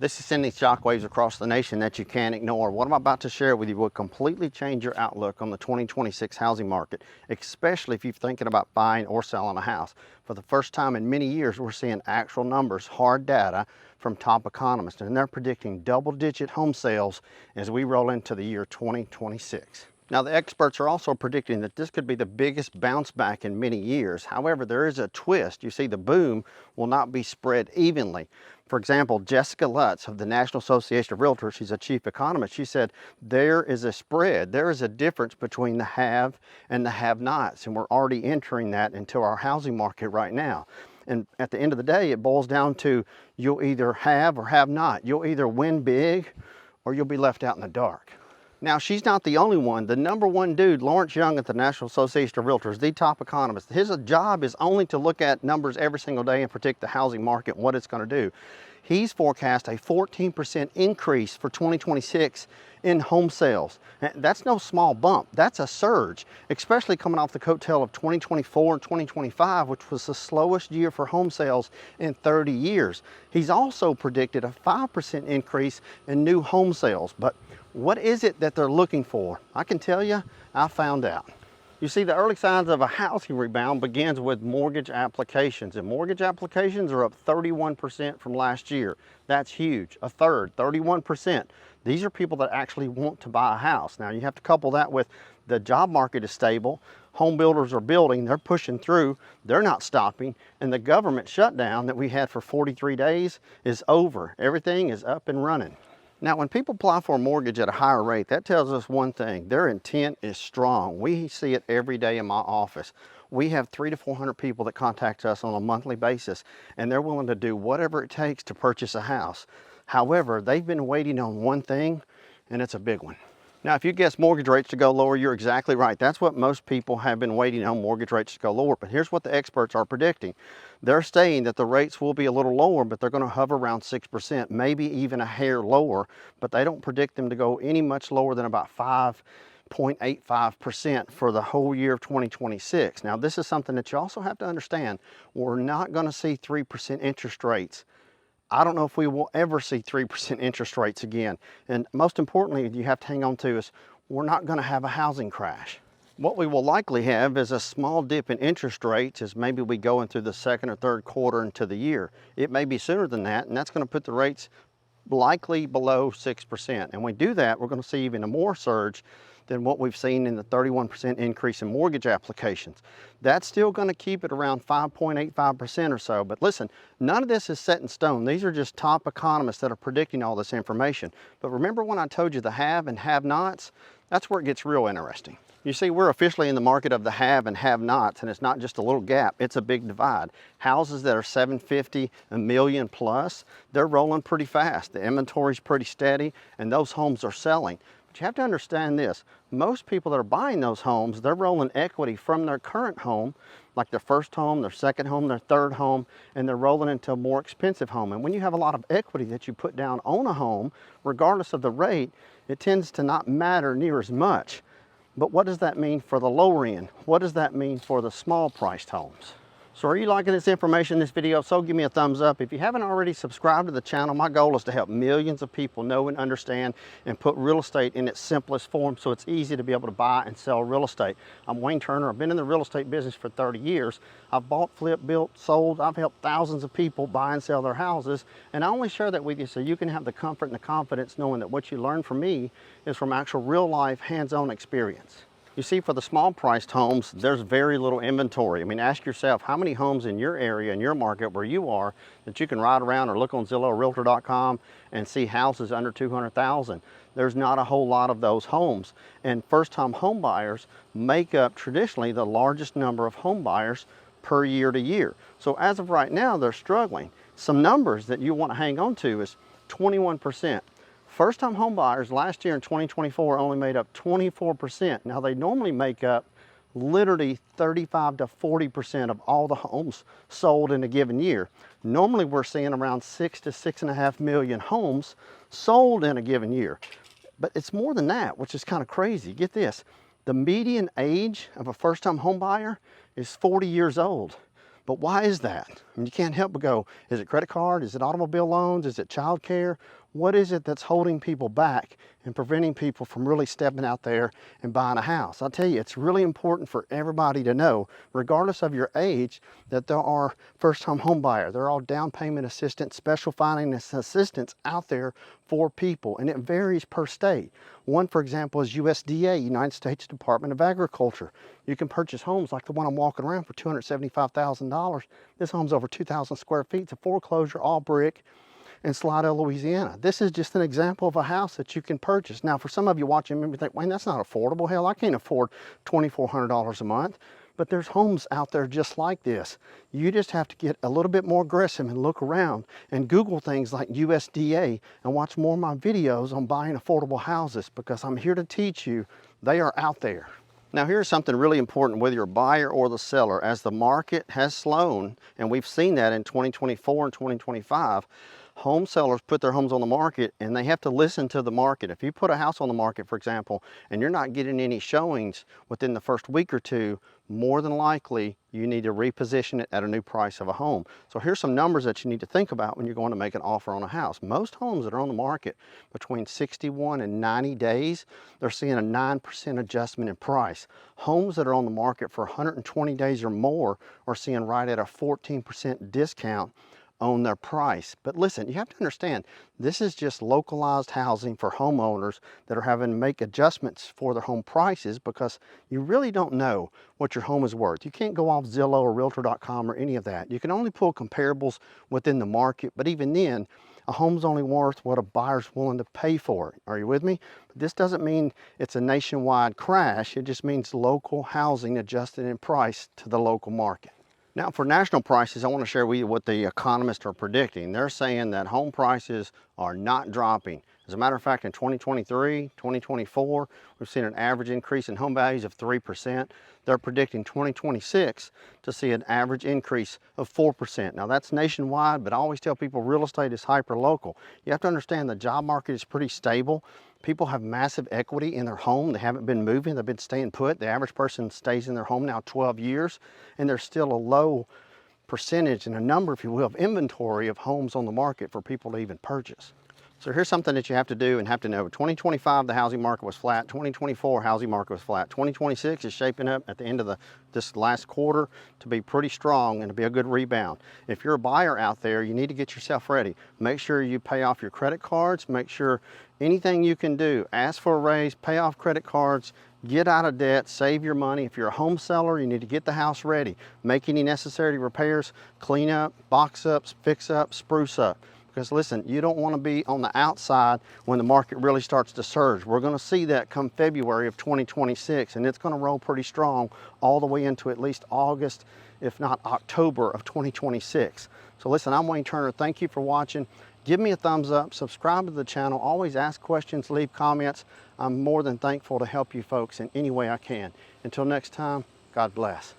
This is sending shockwaves across the nation that you can't ignore. What I'm about to share with you will completely change your outlook on the 2026 housing market, especially if you're thinking about buying or selling a house. For the first time in many years, we're seeing actual numbers, hard data from top economists, and they're predicting double-digit home sales as we roll into the year 2026. Now, the experts are also predicting that this could be the biggest bounce back in many years. However, there is a twist. You see, the boom will not be spread evenly. For example, Jessica Lutz of the National Association of Realtors, she's a chief economist, she said there is a spread, there is a difference between the have and the have-nots, and we're already entering that into our housing market right now. And at the end of the day, it boils down to you'll either have or have not. You'll either win big or you'll be left out in the dark. Now, she's not the only one. The number one dude, Lawrence Young at the National Association of Realtors, the top economist, his job is only to look at numbers every single day and predict the housing market and what it's going to do. He's forecast a 14% increase for 2026 in home sales. That's no small bump. That's a surge, especially coming off the coattail of 2024 and 2025, which was the slowest year for home sales in 30 years. He's also predicted a 5% increase in new home sales. But what is it that they're looking for? I can tell you, I found out. You see, the early signs of a housing rebound begins with mortgage applications, and mortgage applications are up 31% from last year. That's huge. A third, 31%. These are people that actually want to buy a house. Now, you have to couple that with the job market is stable, home builders are building, they're pushing through, they're not stopping, and the government shutdown that we had for 43 days is over. Everything is up and running. Now, when people apply for a mortgage at a higher rate, that tells us one thing: their intent is strong. We see it every day in my office. We have 300 to 400 people that contact us on a monthly basis, and they're willing to do whatever it takes to purchase a house. However, they've been waiting on one thing, and it's a big one. Now, if you guess mortgage rates to go lower, you're exactly right. That's what most people have been waiting on, mortgage rates to go lower. But here's what the experts are predicting. They're saying that the rates will be a little lower, but they're going to hover around 6%, maybe even a hair lower. But they don't predict them to go any much lower than about 5.85% for the whole year of 2026. Now, this is something that you also have to understand. We're not going to see 3% interest rates. I don't know if we will ever see 3% interest rates again. And most importantly, you have to hang on to is we're not going to have a housing crash. What we will likely have is a small dip in interest rates as maybe we go into the second or third quarter into the year. It may be sooner than that, and that's going to put the rates likely below 6%. And when we do that, we're going to see even a more surge than what we've seen in the 31% increase in mortgage applications. That's still going to keep it around 5.85% or so. But listen, none of this is set in stone. These are just top economists that are predicting all this information. But remember when I told you the have and have-nots? That's where it gets real interesting. You see, we're officially in the market of the have and have-nots, and it's not just a little gap, it's a big divide. Houses that are 750, a million plus, they're rolling pretty fast. The inventory's pretty steady, and those homes are selling. But you have to understand this: most people that are buying those homes, they're rolling equity from their current home, like their first home, their second home, their third home, and they're rolling into a more expensive home. And when you have a lot of equity that you put down on a home, regardless of the rate, it tends to not matter near as much. But what does that mean for the lower end? What does that mean for the small priced homes? So are you liking this information, this video? So give me a thumbs up. If you haven't already subscribed to the channel, my goal is to help millions of people know and understand and put real estate in its simplest form so it's easy to be able to buy and sell real estate. I'm Wayne Turner. I've been in the real estate business for 30 years. I've bought, flipped, built, sold. I've helped thousands of people buy and sell their houses. And I only share that with you so you can have the comfort and the confidence knowing that what you learn from me is from actual real life, hands-on experience. You see, for the small priced homes, there's very little inventory. I mean, ask yourself how many homes in your area, in your market where you are, that you can ride around or look on Zillow or Realtor.com and see houses under 200,000. There's not a whole lot of those homes. And first-time home buyers make up traditionally the largest number of home buyers per year to year. So as of right now, they're struggling. Some numbers that you want to hang on to is 21%. First-time home buyers last year in 2024 only made up 24%. Now, they normally make up literally 35 to 40% of all the homes sold in a given year. Normally, we're seeing around 6 to 6.5 million homes sold in a given year. But it's more than that, which is kind of crazy. Get this: the median age of a first-time home buyer is 40 years old. But why is that? And you can't help but go, is it credit card? Is it automobile loans? Is it child care? What is it that's holding people back and preventing people from really stepping out there and buying a house? I'll tell you, it's really important for everybody to know, regardless of your age, that there are first-time home buyers. There are all down payment assistance, special finance assistance out there for people, and it varies per state. One, for example, is USDA, United States Department of Agriculture. You can purchase homes like the one I'm walking around for $275,000. This home's over 2,000 square feet. It's a foreclosure, all brick, in Slidell, Louisiana. This is just an example of a house that you can purchase. Now, for some of you watching, maybe think, Wayne, that's not affordable. Hell, I can't afford $2,400 a month. But there's homes out there just like this. You just have to get a little bit more aggressive and look around and Google things like USDA and watch more of my videos on buying affordable houses, because I'm here to teach you they are out there. Now, here's something really important, whether you're a buyer or the seller. As the market has slowed, and we've seen that in 2024 and 2025, home sellers put their homes on the market and they have to listen to the market. If you put a house on the market, for example, and you're not getting any showings within the first week or two, more than likely you need to reposition it at a new price of a home. So here's some numbers that you need to think about when you're going to make an offer on a house. Most homes that are on the market between 61 and 90 days, they're seeing a 9% adjustment in price. Homes that are on the market for 120 days or more are seeing right at a 14% discount on their price. But listen, you have to understand, this is just localized housing for homeowners that are having to make adjustments for their home prices, because you really don't know what your home is worth. You can't go off Zillow or Realtor.com or any of that. You can only pull comparables within the market, but even then, a home's only worth what a buyer's willing to pay for it. Are you with me? But this doesn't mean it's a nationwide crash. It just means local housing adjusted in price to the local market. Now, for national prices, I want to share with you what the economists are predicting. They're saying that home prices are not dropping. As a matter of fact, in 2023, 2024, we've seen an average increase in home values of 3%. They're predicting 2026 to see an average increase of 4%. Now, that's nationwide, but I always tell people real estate is hyper-local. You have to understand the job market is pretty stable. People have massive equity in their home. They haven't been moving, they've been staying put. The average person stays in their home now 12 years, and there's still a low percentage and a number, if you will, of inventory of homes on the market for people to even purchase. So here's something that you have to do and have to know. 2025, the housing market was flat. 2024, housing market was flat. 2026 is shaping up at the end of this last quarter to be pretty strong and to be a good rebound. If you're a buyer out there, you need to get yourself ready. Make sure you pay off your credit cards. Make sure anything you can do, ask for a raise, pay off credit cards, get out of debt, save your money. If you're a home seller, you need to get the house ready. Make any necessary repairs, clean up, box ups, fix up, spruce up. Because listen, you don't want to be on the outside when the market really starts to surge. We're going to see that come February of 2026, and it's going to roll pretty strong all the way into at least August, if not October of 2026. So listen, I'm Wayne Turner. Thank you for watching. Give me a thumbs up, subscribe to the channel, always ask questions, leave comments. I'm more than thankful to help you folks in any way I can. Until next time, God bless.